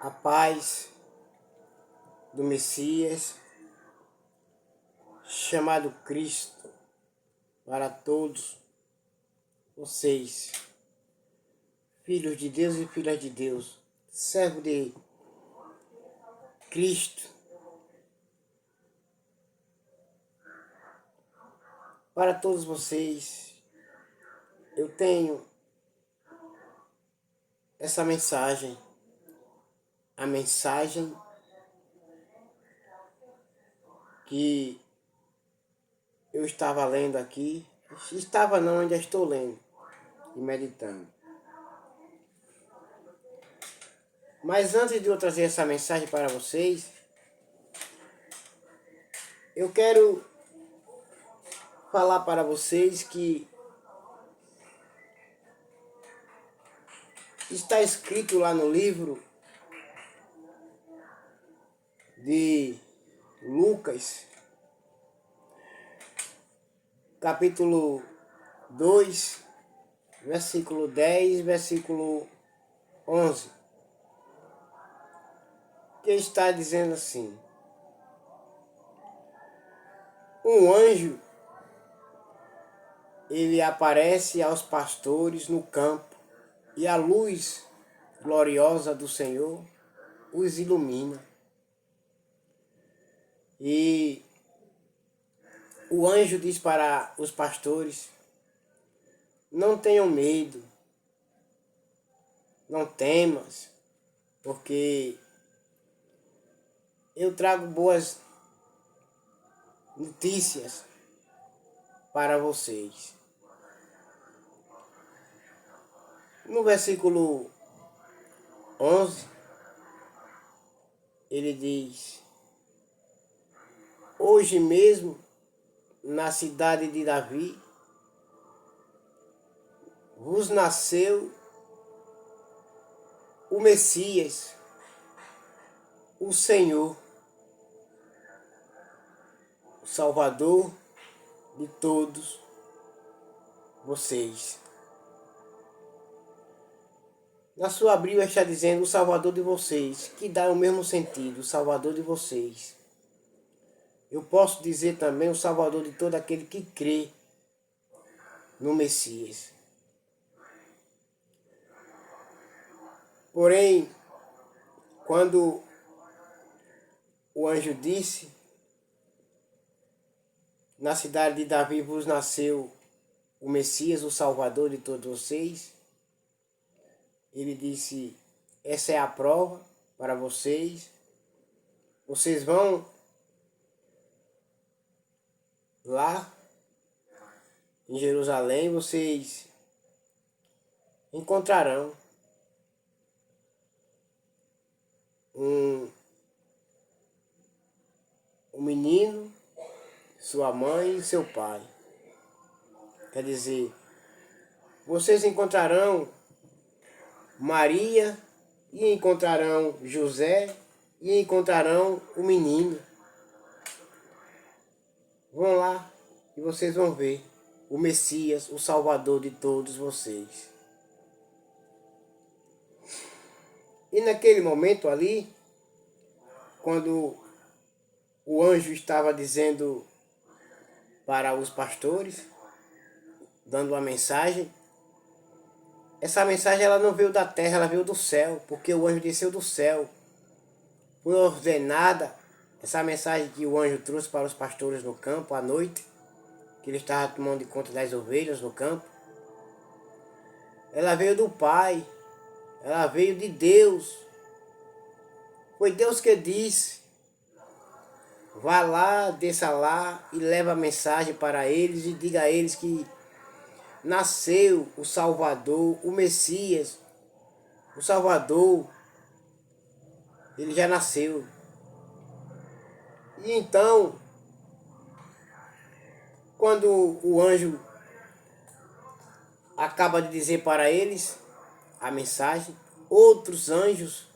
A paz do Messias, chamado Cristo, para todos vocês, filhos de Deus e filhas de Deus, servo de Cristo, para todos vocês, eu tenho essa mensagem, a mensagem que eu estava lendo aqui, ainda estou lendo e meditando. Mas antes de eu trazer essa mensagem para vocês, eu quero falar para vocês que está escrito lá no livro de Lucas, capítulo 2, versículo 10, versículo 11, que está dizendo assim: um anjo, ele aparece aos pastores no campo, e a luz gloriosa do Senhor os ilumina. E o anjo diz para os pastores: não tenham medo, não temas, porque eu trago boas notícias para vocês. No versículo 11, ele diz: hoje mesmo, na cidade de Davi, vos nasceu o Messias, o Senhor, o Salvador de todos vocês. Na sua Bíblia está dizendo o Salvador de vocês, que dá o mesmo sentido, o Salvador de vocês. Eu posso dizer também o Salvador de todo aquele que crê no Messias. Porém, quando o anjo disse: na cidade de Davi vos nasceu o Messias, o Salvador de todos vocês, ele disse: essa é a prova para vocês. Vocês vão lá em Jerusalém, vocês encontrarão um menino, sua mãe e seu pai. Quer dizer, vocês encontrarão Maria e encontrarão José e encontrarão o menino. Vão lá e vocês vão ver o Messias, o Salvador de todos vocês. E naquele momento ali, quando o anjo estava dizendo para os pastores, dando uma mensagem, essa mensagem ela não veio da terra, ela veio do céu, porque o anjo desceu do céu. Foi ordenada essa mensagem que o anjo trouxe para os pastores no campo à noite, que ele estava tomando conta das ovelhas no campo. Ela veio do Pai, ela veio de Deus. Foi Deus que disse: vá lá, desça lá e leva a mensagem para eles e diga a eles que nasceu o Salvador, o Messias, o Salvador. Ele já nasceu. E então, quando o anjo acaba de dizer para eles a mensagem, outros anjos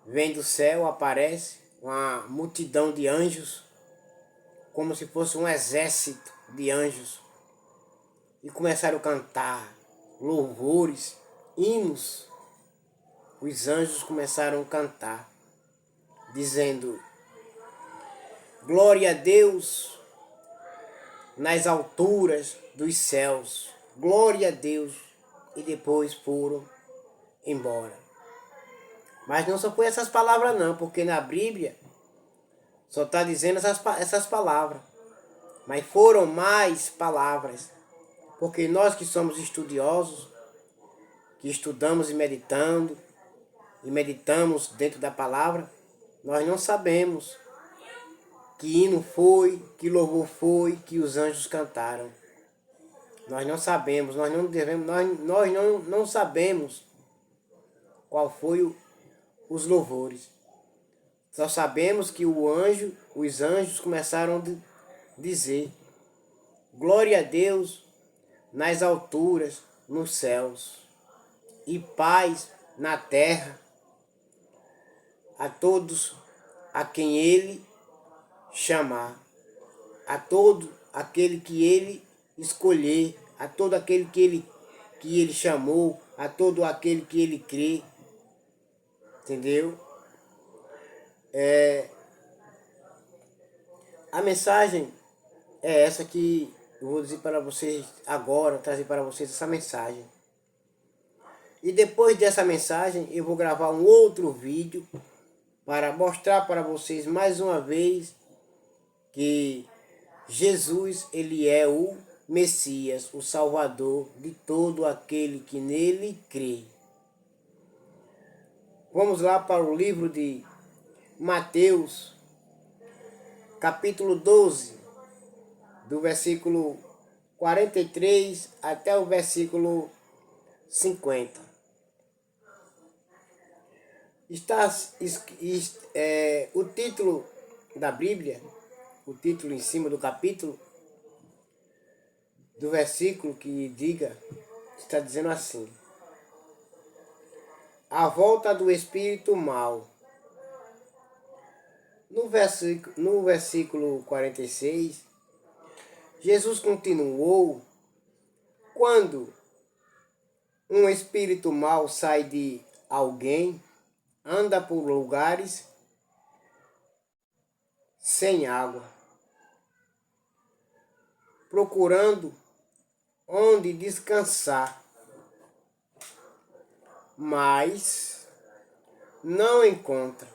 vêm do céu, aparece uma multidão de anjos, como se fosse um exército de anjos, e começaram a cantar louvores, hinos os anjos começaram a cantar, dizendo: glória a Deus nas alturas dos céus, glória a Deus, e depois foram embora. Mas não só foi essas palavras não, porque na Bíblia só está dizendo essas palavras. Mas foram mais palavras, porque nós que somos estudiosos, que estudamos e meditamos dentro da palavra, nós não sabemos que hino foi, que louvor foi, que os anjos cantaram. Nós não sabemos, nós não devemos, nós não sabemos qual foi os louvores. Só sabemos que os anjos começaram a dizer: glória a Deus nas alturas, nos céus, e paz na terra a todos a quem Ele chamar, a todo aquele que Ele escolher, a todo aquele que ele chamou, a todo aquele que Ele crê. Entendeu? A mensagem é essa que eu vou dizer para vocês agora, trazer para vocês essa mensagem. E depois dessa mensagem eu vou gravar um outro vídeo para mostrar para vocês mais uma vez que Jesus, ele é o Messias, o Salvador de todo aquele que nele crê. Vamos lá para o livro de Mateus, capítulo 12, do versículo 43 até o versículo 50. O título da Bíblia, o título em cima do capítulo, do versículo que diga, está dizendo assim: a volta do espírito mau. No versículo 46, Jesus continuou: quando um espírito mau sai de alguém, anda por lugares sem água, procurando onde descansar, mas não encontra.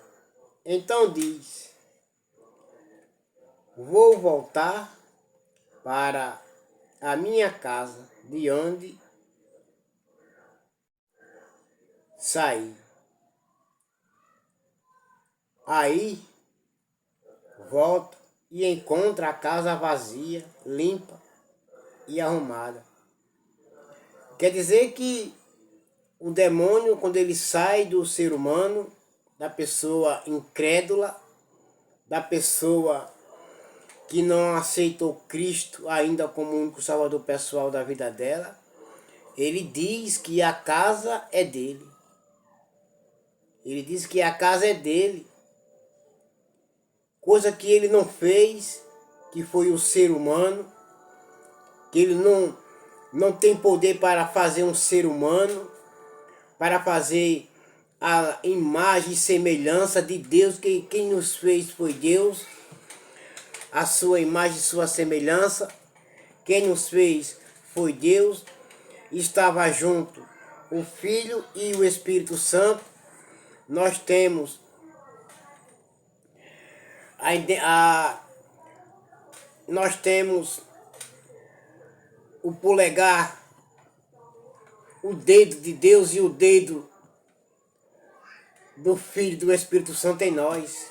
Então diz: vou voltar para a minha casa, de onde saí. Aí volta e encontra a casa vazia, limpa e arrumada. Quer dizer que o demônio, quando ele sai do ser humano, da pessoa incrédula, da pessoa que não aceitou Cristo ainda como único salvador pessoal da vida dela, ele diz que a casa é dele. Ele diz que a casa é dele. Coisa que ele não fez, que foi o ser humano, que ele não tem poder para fazer um ser humano, para fazer a imagem e semelhança de Deus, que quem nos fez foi Deus, a sua imagem e sua semelhança, quem nos fez foi Deus, estava junto o Filho e o Espírito Santo. Nós temos nós temos o polegar, o dedo de Deus e o dedo do Filho e do Espírito Santo em nós.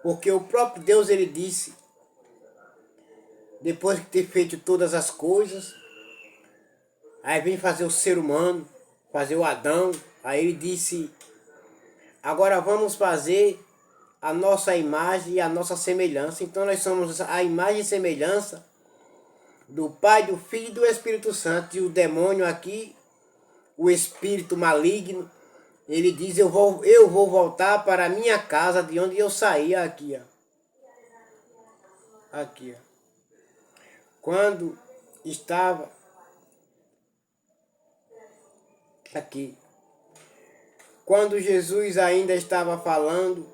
Porque o próprio Deus, ele disse, depois de ter feito todas as coisas, aí vem fazer o ser humano, fazer o Adão, aí ele disse: agora vamos fazer a nossa imagem e a nossa semelhança. Então nós somos a imagem e semelhança do Pai, do Filho e do Espírito Santo. E o demônio aqui, o espírito maligno, ele diz: eu vou voltar para a minha casa, de onde eu saí. Aqui, ó. Aqui, ó. Quando estava aqui, quando Jesus ainda estava falando,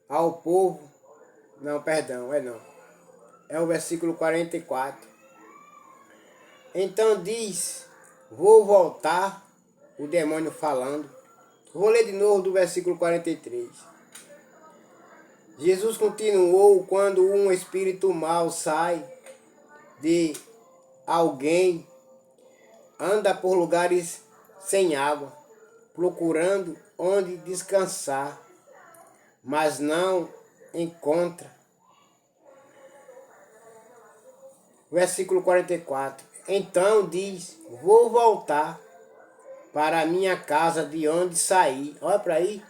ao povo, não, perdão, é o versículo 44. Então diz, vou voltar, o demônio falando. Vou ler de novo do versículo 43. Jesus continuou, quando um espírito mau sai de alguém, anda por lugares sem água, procurando onde descansar, mas não encontra. Versículo 44. Então diz, vou voltar para a minha casa de onde saí. Olha para aí.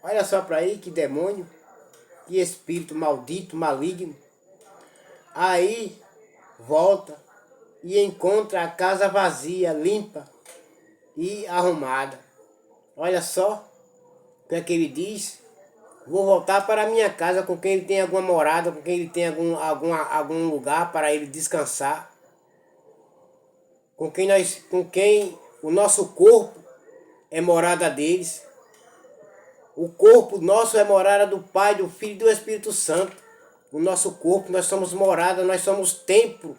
Olha só para aí, que demônio. Que espírito maldito, maligno. Aí volta e encontra a casa vazia, limpa e arrumada. Olha só o que é que ele diz. Vou voltar para a minha casa, com quem ele tem alguma morada, com quem ele tem algum lugar para ele descansar. Com quem o nosso corpo é morada deles. O corpo nosso é morada do Pai, do Filho e do Espírito Santo. O nosso corpo, nós somos morada, nós somos templo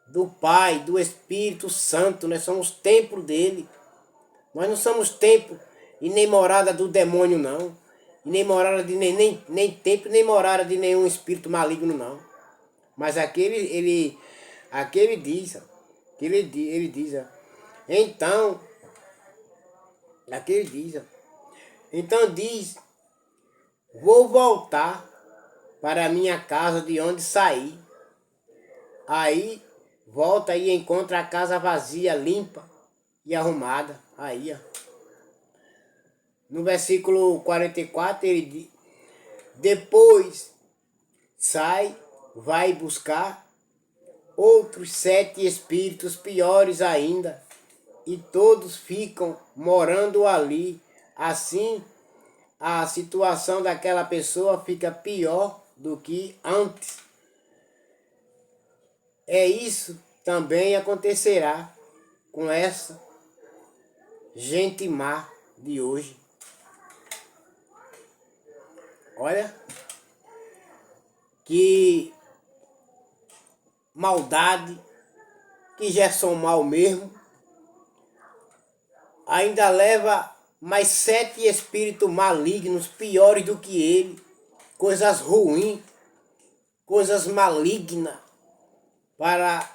do Pai, do Espírito Santo. Nós somos templo dele. Nós não somos templo e nem morada do demônio, não. E nem morada de nem templo, nem morada de nenhum espírito maligno, não. Mas aqui ele diz, ele diz, então, aqui ele diz, então diz, vou voltar para a minha casa de onde saí. Aí volta e encontra a casa vazia, limpa e arrumada. Aí, ó. No versículo 44 ele diz, depois sai, vai buscar outros 7 espíritos piores ainda, e todos ficam morando ali. Assim, a situação daquela pessoa fica pior do que antes. Isso também acontecerá com essa gente má de hoje. Olha, que maldade, que já são mal mesmo, ainda leva mais 7 espíritos malignos, piores do que ele, coisas ruins, coisas malignas, para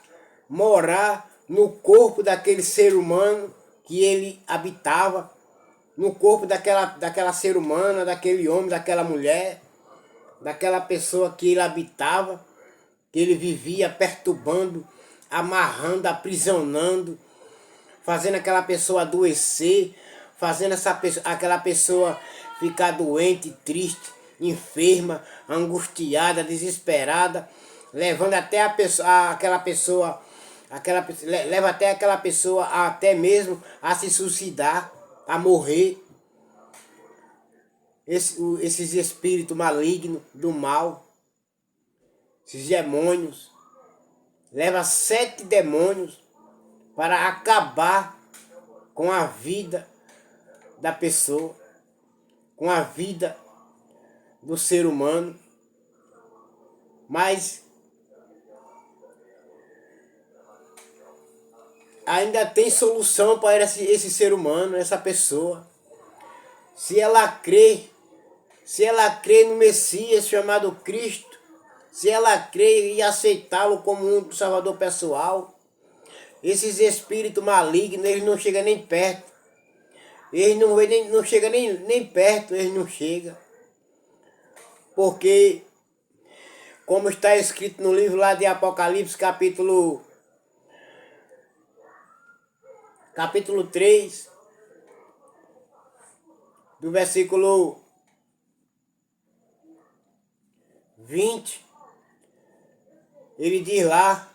morar no corpo daquele ser humano que ele habitava, no corpo daquela ser humana, daquele homem, daquela mulher, daquela pessoa que ele habitava, que ele vivia perturbando, amarrando, aprisionando, fazendo aquela pessoa adoecer, fazendo aquela pessoa ficar doente, triste, enferma, angustiada, desesperada, levando até leva até aquela pessoa até mesmo a se suicidar, a morrer. Esses espíritos malignos do mal, esses demônios, leva 7 demônios para acabar com a vida da pessoa, com a vida do ser humano. Mas ainda tem solução para esse ser humano, essa pessoa. Se ela crê no Messias chamado Cristo, se ela crê e aceitá-lo como um salvador pessoal, esses espíritos malignos, eles não chegam nem perto. Eles não chegam nem perto, eles não chegam. Porque, como está escrito no livro lá de Apocalipse, capítulo 3, do versículo 20, ele diz lá,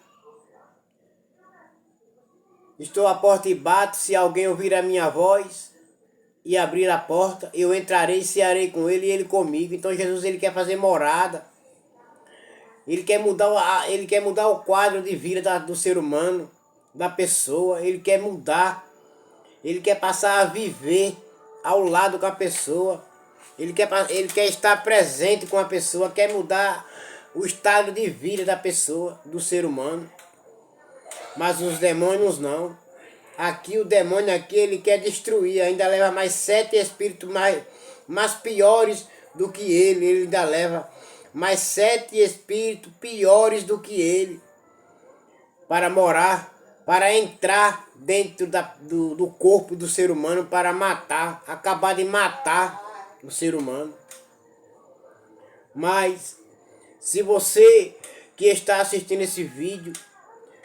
estou à porta e bato, se alguém ouvir a minha voz e abrir a porta, eu entrarei e cearei com ele e ele comigo. Então Jesus, ele quer fazer morada. Ele quer mudar o quadro de vida do ser humano, da pessoa. Ele quer mudar. Ele quer passar a viver ao lado com a pessoa. Ele quer estar presente com a pessoa, quer mudar o estado de vida da pessoa, do ser humano. Mas os demônios não. Aqui o demônio aqui, ele quer destruir, ainda leva mais 7 espíritos mais piores do que ele ainda leva mais 7 espíritos piores do que ele para morar, para entrar dentro do corpo do ser humano, para matar, acabar de matar o ser humano. Mas se você que está assistindo esse vídeo,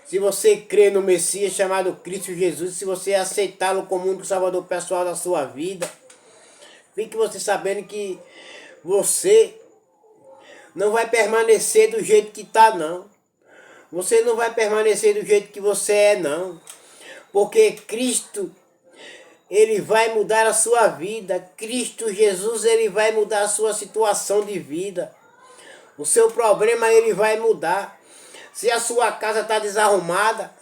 se você crê no Messias chamado Cristo Jesus, se você aceitá-lo como único salvador pessoal da sua vida, fique você sabendo que você não vai permanecer do jeito que está, não. Você não vai permanecer do jeito que você é, não. Porque Cristo, ele vai mudar a sua vida. Cristo Jesus, ele vai mudar a sua situação de vida. O seu problema, ele vai mudar. Se a sua casa está desarrumada,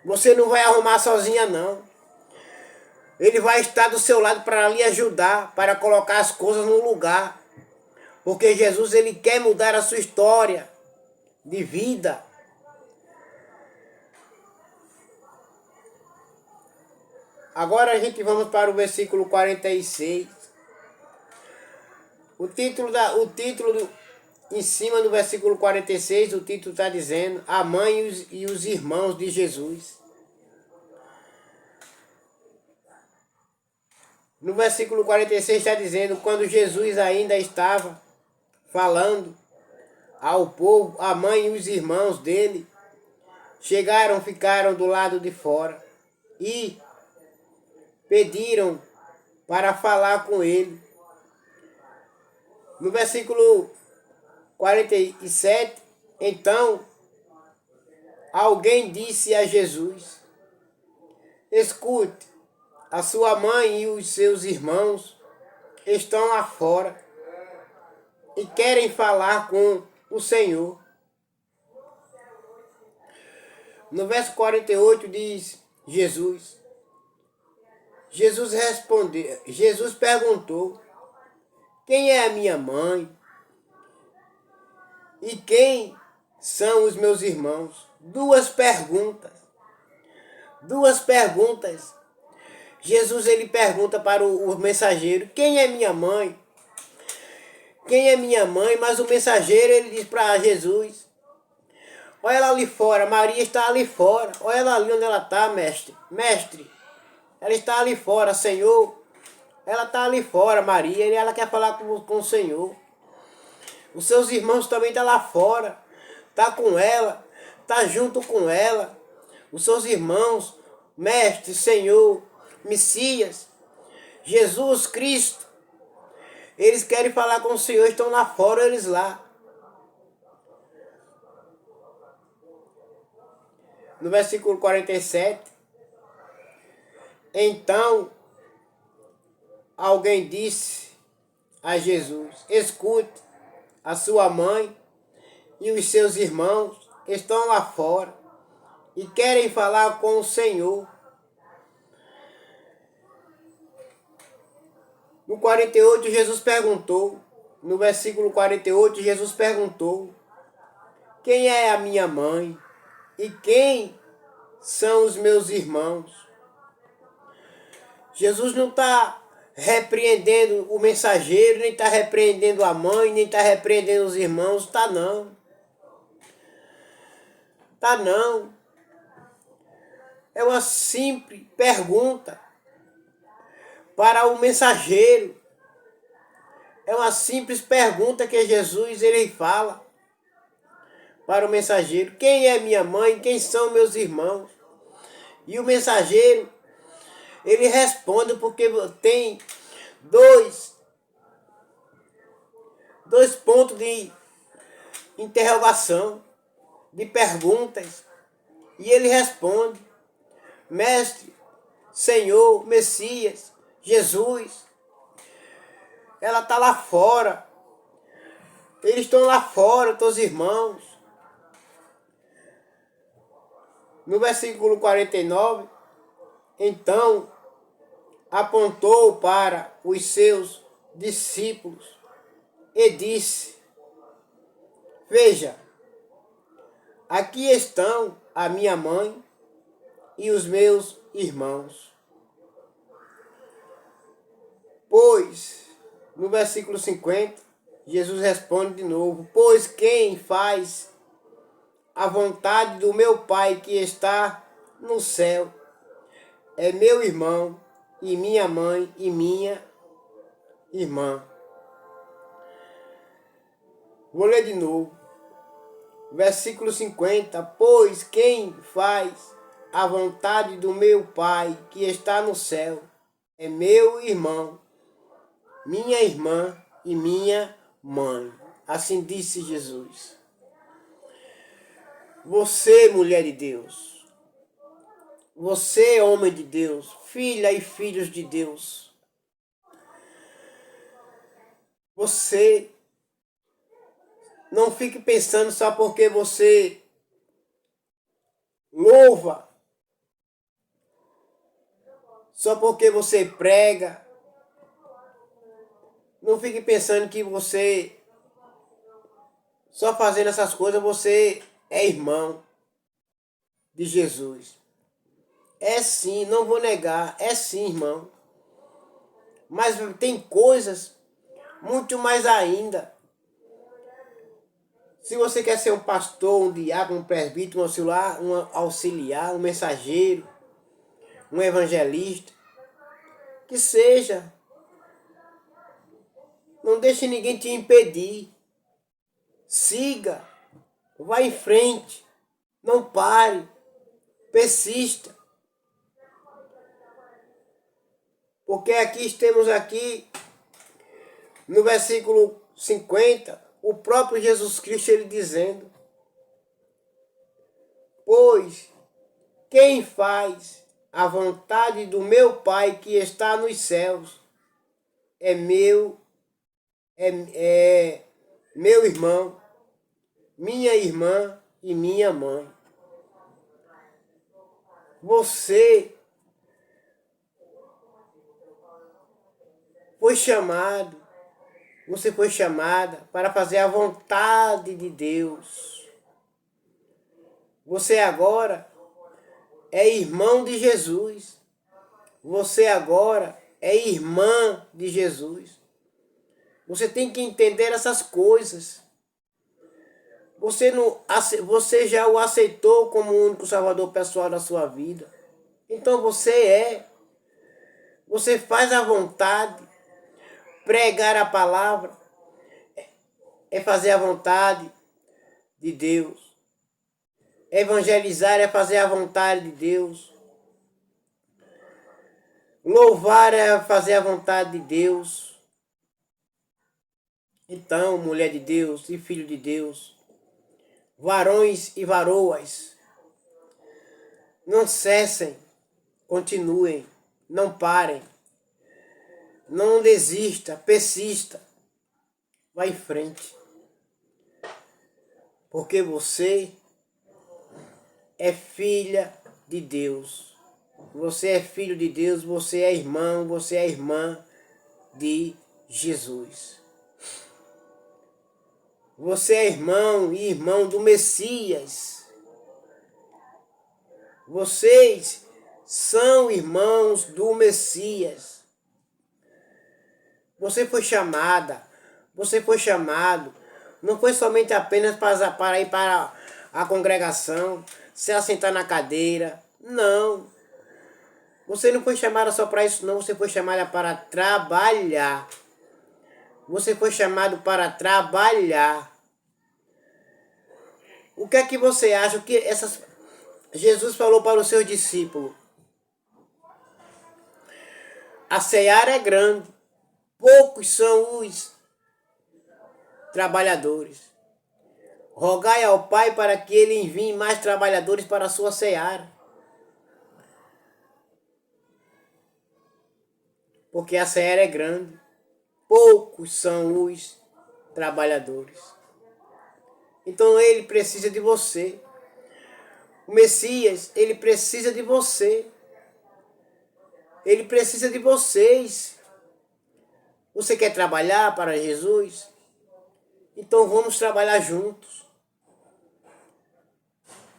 você não vai arrumar sozinha, não. Ele vai estar do seu lado para lhe ajudar, para colocar as coisas no lugar. Porque Jesus, ele quer mudar a sua história de vida. Agora a gente vamos para o versículo 46. O título em cima do versículo 46, o título está dizendo: a mãe e os irmãos de Jesus. No versículo 46 está dizendo: quando Jesus ainda estava falando ao povo, a mãe e os irmãos dele ficaram do lado de fora e pediram para falar com ele. No versículo 47, então alguém disse a Jesus: escute, a sua mãe e os seus irmãos estão lá fora e querem falar com o Senhor. No verso 48 diz Jesus perguntou: quem é a minha mãe? E quem são os meus irmãos? Duas perguntas. Jesus, ele pergunta para o mensageiro: quem é minha mãe? Quem é minha mãe? Mas o mensageiro, ele diz para Jesus: olha ela ali fora, Maria está ali fora. Olha ela ali onde ela está, mestre. Mestre, ela está ali fora, Senhor. Ela está ali fora, Maria, e ela quer falar com o Senhor. Os seus irmãos também estão lá fora. Está com ela, está junto com ela. Os seus irmãos, Mestre, Senhor, Messias, Jesus Cristo, eles querem falar com o Senhor, estão lá fora, eles lá. No versículo 47, então alguém disse a Jesus: escute, a sua mãe e os seus irmãos estão lá fora e querem falar com o Senhor. No 48, Jesus perguntou, no versículo 48, Jesus perguntou: quem é a minha mãe e quem são os meus irmãos? Jesus não está repreendendo o mensageiro, nem está repreendendo a mãe, nem está repreendendo os irmãos. Está não. Está não. É uma simples pergunta para o mensageiro. É uma simples pergunta que Jesus, ele fala para o mensageiro: quem é minha mãe? Quem são meus irmãos? E o mensageiro, ele responde, porque tem dois pontos de interrogação, de perguntas. E ele responde: Mestre, Senhor, Messias, Jesus, ela está lá fora. Eles estão lá fora, teus irmãos. No versículo 49, então apontou para os seus discípulos e disse: veja, aqui estão a minha mãe e os meus irmãos. Pois, no versículo 50, Jesus responde de novo: pois quem faz a vontade do meu Pai que está no céu é meu irmão e minha mãe e minha irmã. Vou ler de novo. Versículo 50. Pois quem faz a vontade do meu Pai que está no céu é meu irmão, minha irmã e minha mãe. Assim disse Jesus. Você, mulher de Deus, você, homem de Deus, filha e filhos de Deus, você não fique pensando só porque você louva, só porque você prega. Não fique pensando que você, só fazendo essas coisas, você é irmão de Jesus. É sim, não vou negar, é sim, irmão. Mas tem coisas muito mais ainda. Se você quer ser um pastor, um diácono, um presbítero, um auxiliar, um mensageiro, um evangelista, que seja. Não deixe ninguém te impedir. Siga, vá em frente, não pare, persista. Porque temos aqui, no versículo 50, o próprio Jesus Cristo ele dizendo: pois quem faz a vontade do meu Pai que está nos céus é meu irmão, minha irmã e minha mãe. Você foi chamado, você foi chamada para fazer a vontade de Deus. Você agora é irmão de Jesus. Você agora é irmã de Jesus. Você tem que entender essas coisas. Você já o aceitou como o único salvador pessoal da sua vida. Então você faz a vontade. Pregar a palavra é fazer a vontade de Deus. Evangelizar é fazer a vontade de Deus. Louvar é fazer a vontade de Deus. Então, mulher de Deus e filho de Deus, varões e varoas, não cessem, continuem, não parem, não desista, persista, vá em frente. Porque você é filha de Deus. Você é filho de Deus, você é irmão, você é irmã de Jesus. Você é irmão e irmão do Messias. Vocês são irmãos do Messias. Você foi chamada, você foi chamado. Não foi somente apenas para ir para a congregação, se assentar na cadeira. Não. Você não foi chamada só para isso, não. Você foi chamada para trabalhar. Você foi chamado para trabalhar. O que é que você acha? Jesus falou para os seus discípulos: a seara é grande, poucos são os trabalhadores. Rogai ao Pai para que Ele envie mais trabalhadores para a sua seara. porque a seara é grande, poucos são os trabalhadores. Então ele precisa de você. O Messias, ele precisa de você. Ele precisa de vocês. Você quer trabalhar para Jesus? Então vamos trabalhar juntos.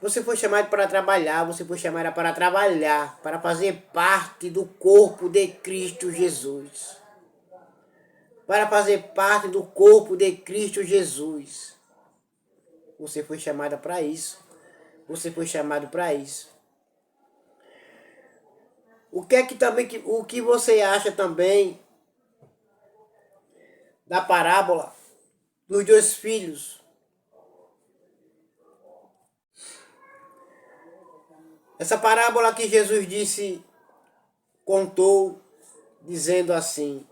Você foi chamado para trabalhar, você foi chamada para trabalhar, para fazer parte do corpo de Cristo Jesus. Para fazer parte do corpo de Cristo Jesus. Você foi chamada para isso. Você foi chamado para isso. O que você acha também da parábola dos dois filhos? Essa parábola que Jesus contou, dizendo assim: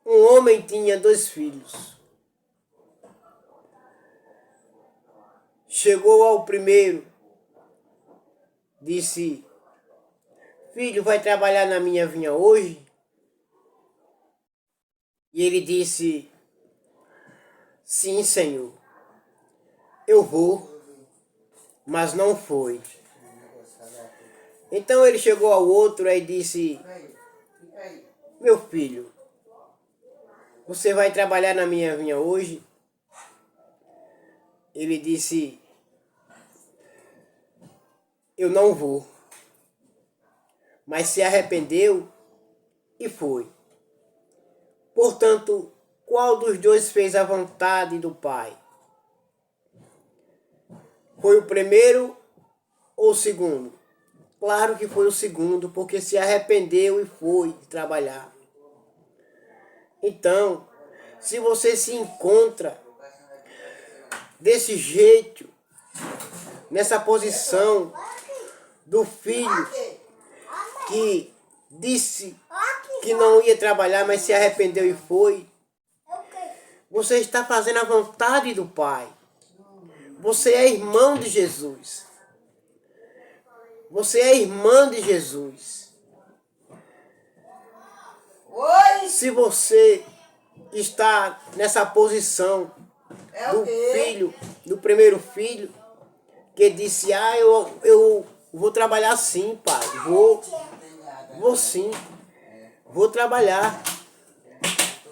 um homem tinha 2 filhos. Chegou ao primeiro, disse: filho, vai trabalhar na minha vinha hoje? E ele disse: sim, Senhor, eu vou. Mas não foi. Então ele chegou ao outro e disse: meu filho, você vai trabalhar na minha vinha hoje? Ele disse: eu não vou. Mas se arrependeu e foi. Portanto, qual dos dois fez a vontade do Pai? Foi o primeiro ou o segundo? Claro que foi o segundo, porque se arrependeu e foi trabalhar. Então, se você se encontra desse jeito, nessa posição do filho que disse que não ia trabalhar, mas se arrependeu e foi, você está fazendo a vontade do Pai. Você é irmão de Jesus. Você é irmã de Jesus. Se você está nessa posição do filho, do primeiro filho, que disse: eu vou trabalhar sim, pai. Vou sim. Vou trabalhar.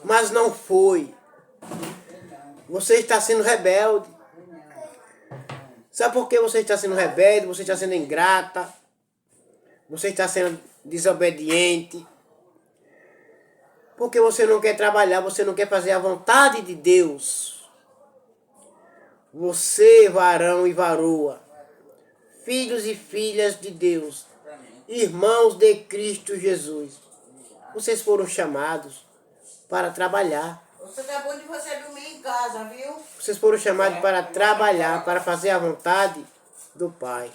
Mas não foi. Você está sendo rebelde. Sabe por que você está sendo rebelde? Você está sendo ingrata. Você está sendo desobediente. Porque você não quer trabalhar, você não quer fazer a vontade de Deus. Você, varão e varoa, filhos e filhas de Deus, irmãos de Cristo Jesus, vocês foram chamados para trabalhar. Você tá bom de você dormir em casa, viu? Vocês foram chamados para trabalhar, para fazer a vontade do Pai.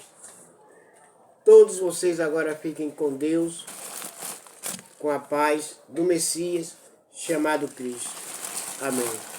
Todos vocês agora fiquem com Deus, com a paz do Messias chamado Cristo. Amém.